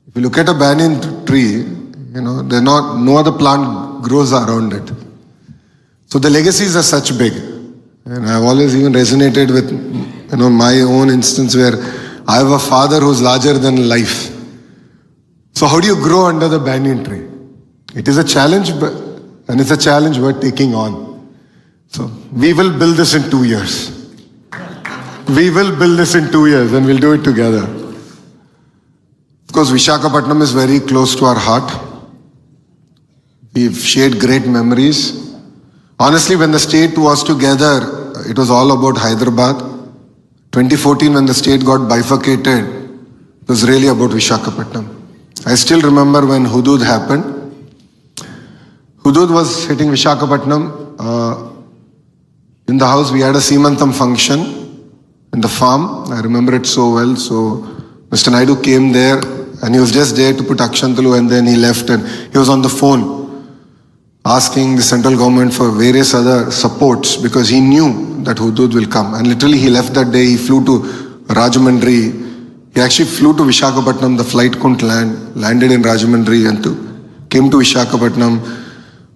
If you look at a banyan tree, no other plant grows around it. So the legacies are such big. And I've always even resonated with, my own instance where I have a father who's larger than life. So how do you grow under the banyan tree? It is a challenge, and it's a challenge worth taking on. So we will build this in 2 years. We will build this in 2 years and we'll do it together. Of course, Visakhapatnam is very close to our heart. We've shared great memories. Honestly, when the state was together, it was all about Hyderabad. 2014, when the state got bifurcated, it was really about Visakhapatnam. I still remember when Hudud happened. Hudud was hitting Visakhapatnam. In the house, we had a Seemantam function in the farm. I remember it so well. So Mr. Naidu came there and he was just there to put Akshantalu, and then he left and he was on the phone asking the central government for various other supports because he knew that Hudud will come. And literally he left that day, he flew to Rajahmundry. He actually flew to Visakhapatnam, the flight couldn't land, landed in Rajahmundry and came to Visakhapatnam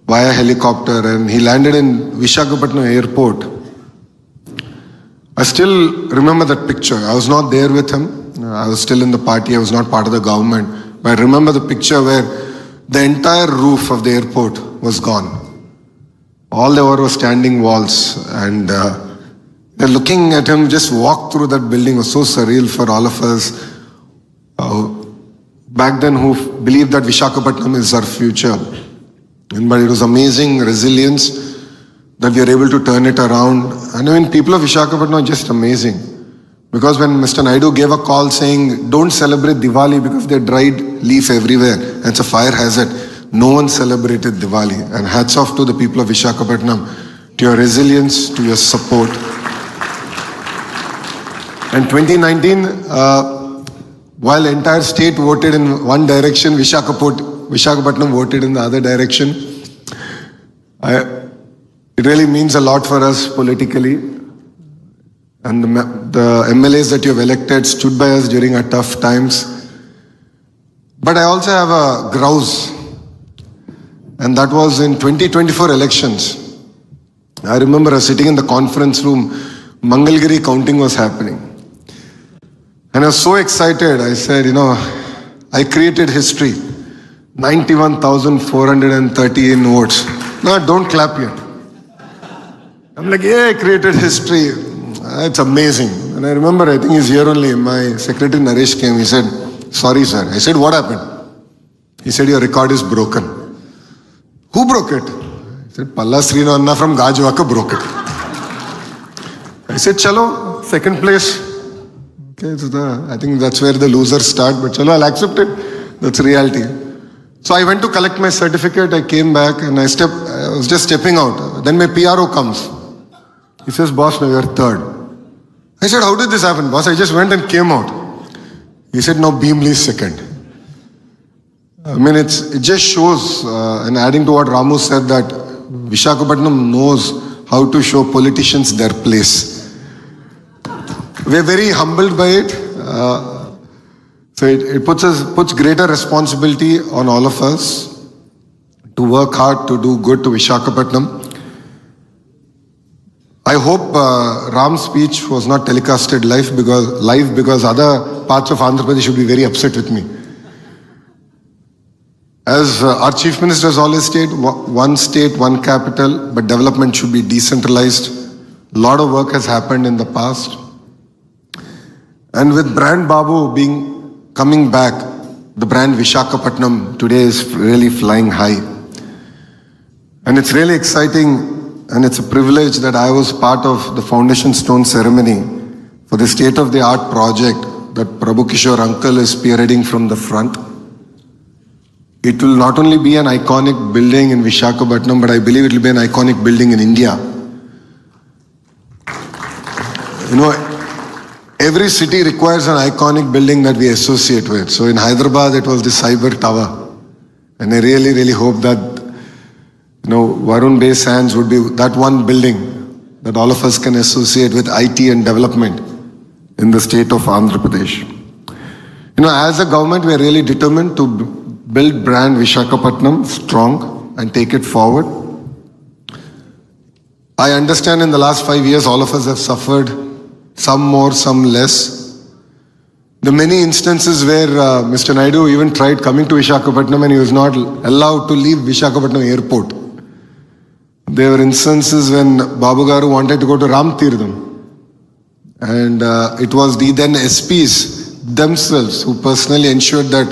via helicopter, and he landed in Visakhapatnam airport. I still remember that picture. I was not there with him. I was still in the party. I was not part of the government. But I remember the picture where the entire roof of the airport was gone. All there were standing walls, and they're looking at him just walk through that building was so surreal for all of us back then who believed that Visakhapatnam is our future. But it was amazing resilience that we are able to turn it around. And I mean, people of Visakhapatnam are just amazing. Because when Mr. Naidu gave a call saying, don't celebrate Diwali because they dried leaf everywhere, and it's a fire hazard, no one celebrated Diwali. And hats off to the people of Visakhapatnam, to your resilience, to your support. And 2019, while the entire state voted in one direction, Visakhapatnam voted in the other direction. It really means a lot for us politically. And the MLAs that you have elected stood by us during our tough times. But I also have a grouse. And that was in 2024 elections. I remember I was sitting in the conference room, Mangalgiri counting was happening. And I was so excited. I said, I created history. 91,413 votes. No, don't clap here. I'm like, yeah, I created history. It's amazing. And I remember, I think he's here only. My secretary Naresh came. He said, sorry, sir. I said, what happened? He said, your record is broken. Who broke it? I said, Palla Srinu from Gajwaka broke it. I said, chalo, second place. Okay, so I think that's where the losers start. But chalo, I'll accept it. That's reality. So I went to collect my certificate. I came back and I was just stepping out. Then my PRO comes. He says, boss, now you're third. I said, how did this happen, boss? I just went and came out. He said, no, Beamley is second. I mean, it just shows, and adding to what Ramu said, that Visakhapatnam knows how to show politicians their place. We're very humbled by it. So it puts greater responsibility on all of us to work hard, to do good to Visakhapatnam. I hope Ram's speech was not telecasted live because other parts of Andhra Pradesh should be very upset with me. As our Chief Minister has always stated, one state, one capital, but development should be decentralized. A lot of work has happened in the past. And with brand Babu coming back, the brand Visakhapatnam today is really flying high. And it's really exciting. And it's a privilege that I was part of the foundation stone ceremony for the state-of-the-art project that Prabhu Kishore uncle is spearheading from the front. It will not only be an iconic building in Visakhapatnam, but I believe it will be an iconic building in India. Every city requires an iconic building that we associate with. So in Hyderabad, it was the Cyber Tower. And I really, really hope that Varun Bay Sands would be that one building that all of us can associate with IT and development in the state of Andhra Pradesh. As a government, we are really determined to build brand Vishakhapatnam strong and take it forward. I understand in the last 5 years, all of us have suffered, some more, some less. The many instances where Mr. Naidu even tried coming to Vishakhapatnam and he was not allowed to leave Vishakhapatnam airport. There were instances when Babu Garu wanted to go to Ram Tirtham. And it was the then SPs themselves who personally ensured that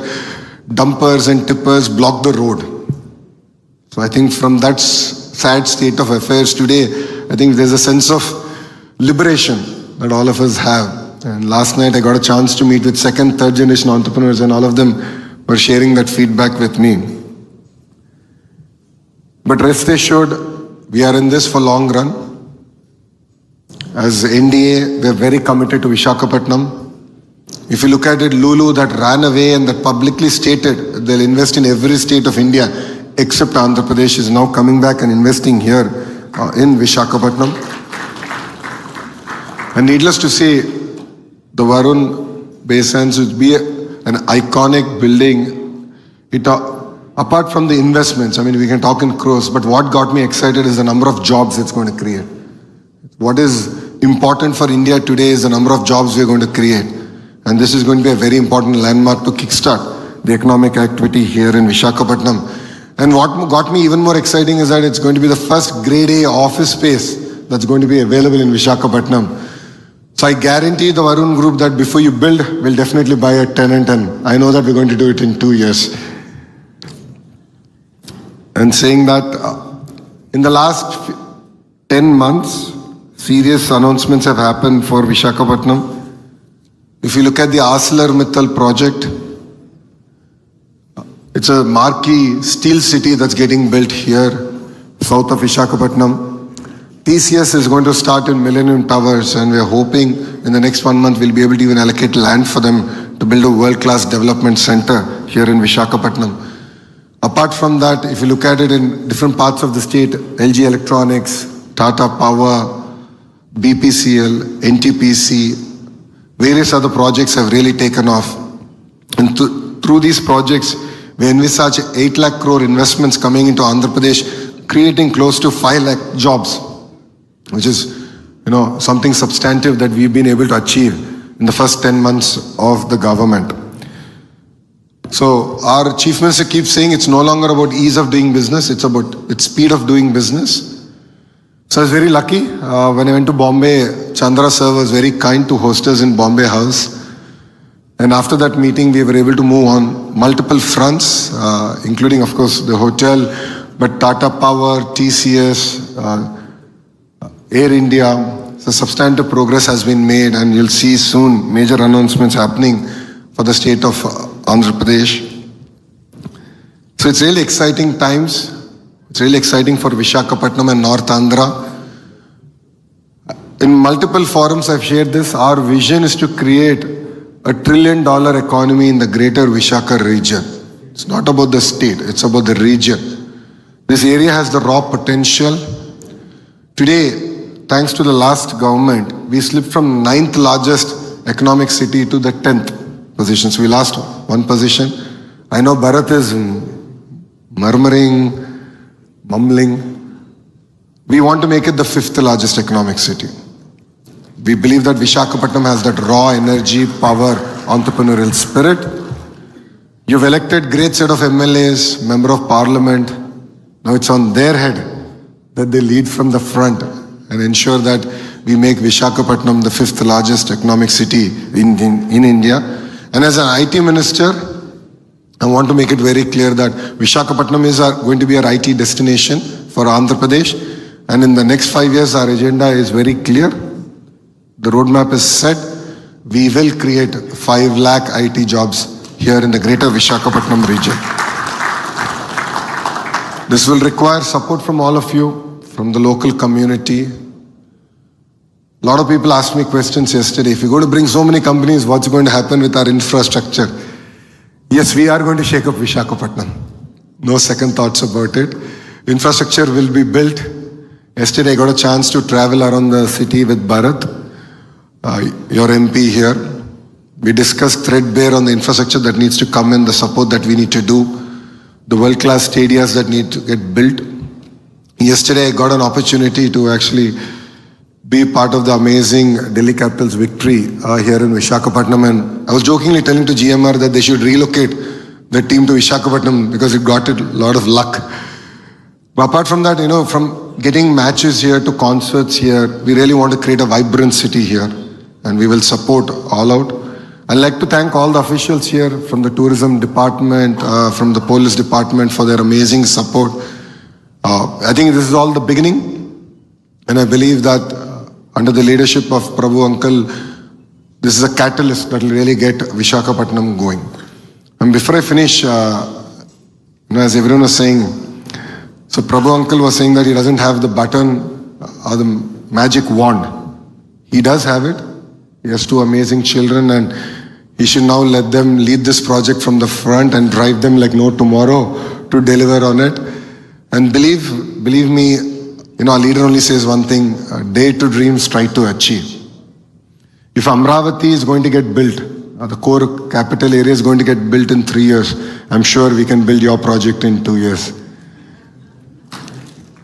dumpers and tippers blocked the road. So I think from that sad state of affairs today, I think there's a sense of liberation that all of us have. And last night I got a chance to meet with second, third generation entrepreneurs, and all of them were sharing that feedback with me. But rest assured, we are in this for long run. As NDA, we are very committed to Vishakhapatnam. If you look at it, Lulu that ran away and that publicly stated they'll invest in every state of India except Andhra Pradesh is now coming back and investing here in Vishakhapatnam. And needless to say, the Varun Basins would be an iconic building. Apart from the investments, we can talk in crores, but what got me excited is the number of jobs it's going to create. What is important for India today is the number of jobs we're going to create. And this is going to be a very important landmark to kickstart the economic activity here in Vishakhapatnam. And what got me even more exciting is that it's going to be the first grade A office space that's going to be available in Vishakhapatnam. So I guarantee the Varun Group that before you build, we'll definitely buy a tenant, and I know that we're going to do it in 2 years. And saying that, in the last 10 months, serious announcements have happened for Vishakhapatnam. If you look at the ArcelorMittal project, it's a marquee steel city that's getting built here, south of Vishakhapatnam. TCS is going to start in Millennium Towers, and we're hoping in the next 1 month we'll be able to even allocate land for them to build a world-class development center here in Vishakhapatnam. Apart from that, if you look at it in different parts of the state, LG Electronics, Tata Power, BPCL, NTPC, various other projects have really taken off. And through these projects, we envisage 8 lakh crore investments coming into Andhra Pradesh, creating close to 5 lakh jobs, which is something substantive that we've been able to achieve in the first 10 months of the government. So our Chief Minister keeps saying it's no longer about ease of doing business, it's about its speed of doing business. So I was very lucky. When I went to Bombay, Chandra sir was very kind to host us in Bombay House. And after that meeting, we were able to move on multiple fronts, including, of course, the hotel, but Tata Power, TCS, Air India. So substantial progress has been made, and you'll see soon major announcements happening for the state of Andhra Pradesh. So it's really exciting times. It's really exciting for Vishakhapatnam and North Andhra. In multiple forums I've shared this. Our vision is to create $1 trillion economy in the greater Vishaka region. It's not about the state, it's about the region. This area has the raw potential. Today, thanks to the last government, we slipped from 9th largest economic city to the 10th position. So we lost 1 position. I know Bharat is murmuring, mumbling. We want to make it the 5th largest economic city. We believe that Vishakhapatnam has that raw energy, power, entrepreneurial spirit. You've elected great set of MLAs, Member of Parliament. Now it's on their head that they lead from the front and ensure that we make Vishakhapatnam the 5th largest economic city in India. And as an IT minister, I want to make it very clear that Vishakhapatnam is going to be our IT destination for Andhra Pradesh. And in the next 5 years, our agenda is very clear. The roadmap is set. We will create 5 lakh IT jobs here in the greater Vishakhapatnam region. This will require support from all of you, from the local community. A lot of people asked me questions yesterday. If you're going to bring so many companies, what's going to happen with our infrastructure? Yes, we are going to shake up Vishakhapatnam. No second thoughts about it. Infrastructure will be built. Yesterday I got a chance to travel around the city with Bharat, your MP here. We discussed threadbare on the infrastructure that needs to come in, the support that we need to do, the world-class stadiums that need to get built. Yesterday, I got an opportunity to actually be part of the amazing Delhi Capitals victory here in Visakhapatnam. And I was jokingly telling to GMR that they should relocate the team to Visakhapatnam because it got it a lot of luck. But apart from that, from getting matches here to concerts here, we really want to create a vibrant city here, and we will support all out. I'd like to thank all the officials here from the tourism department, from the police department for their amazing support. I think this is all the beginning, and I believe that under the leadership of Prabhu Uncle, this is a catalyst that will really get Visakhapatnam going. And before I finish, as everyone was saying, so Prabhu Uncle was saying that he doesn't have the button or the magic wand. He does have it. He has two amazing children, and he should now let them lead this project from the front and drive them like no tomorrow to deliver on it. And believe me, our leader only says one thing: dare to dream, try to achieve. If Amravati is going to get built, the core capital area is going to get built in 3 years, I'm sure we can build your project in 2 years.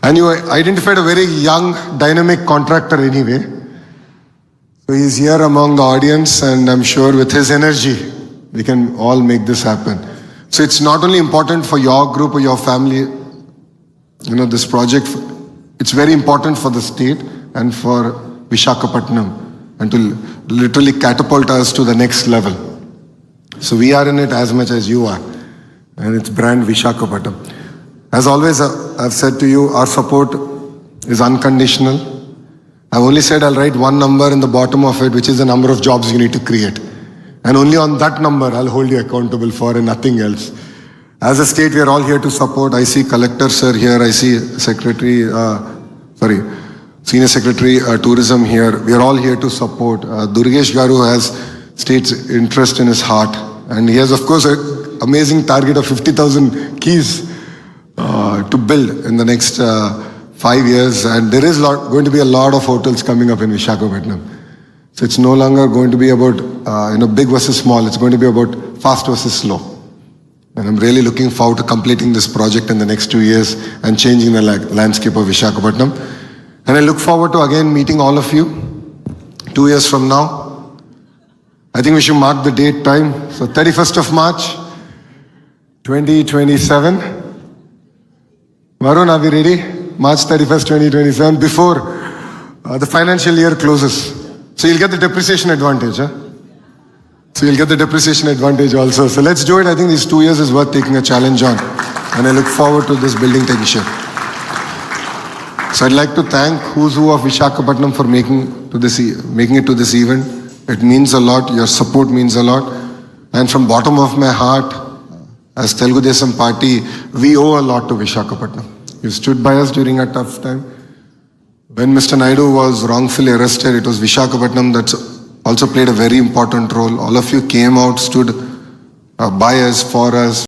And you identified a very young, dynamic contractor anyway. So he's here among the audience, and I'm sure with his energy, we can all make this happen. So it's not only important for your group or your family, this project, it's very important for the state and for Visakhapatnam, and to literally catapult us to the next level. So we are in it as much as you are, and it's brand Visakhapatnam. As always, I've said to you, our support is unconditional. I've only said I'll write one number in the bottom of it, which is the number of jobs you need to create. And only on that number I'll hold you accountable for, and nothing else. As a state, we are all here to support. I see Collector Sir here. I see Senior Secretary Tourism here. We are all here to support. Durgesh Garu has state's interest in his heart. And he has, of course, an amazing target of 50,000 keys to build in the next 5 years. And there is going to be a lot of hotels coming up in Visakhapatnam. So it's no longer going to be about big versus small. It's going to be about fast versus slow. And I'm really looking forward to completing this project in the next 2 years and changing the landscape of Visakhapatnam. And I look forward to again meeting all of you 2 years from now. I think we should mark the date time. So 31st of March, 2027. Varun, are we ready? March 31st, 2027, before the financial year closes. So you'll get the depreciation advantage, huh? So you'll get the depreciation advantage also. So let's do it. I think these 2 years is worth taking a challenge on. And I look forward to this building taking shape. So I'd like to thank Who's Who of Visakhapatnam for making it to this event. It means a lot. Your support means a lot. And from bottom of my heart, as Telugu Desam Party, we owe a lot to Visakhapatnam. You stood by us during a tough time. When Mr. Naidu was wrongfully arrested, it was Visakhapatnam that also played a very important role. All of you came out, stood by us, for us.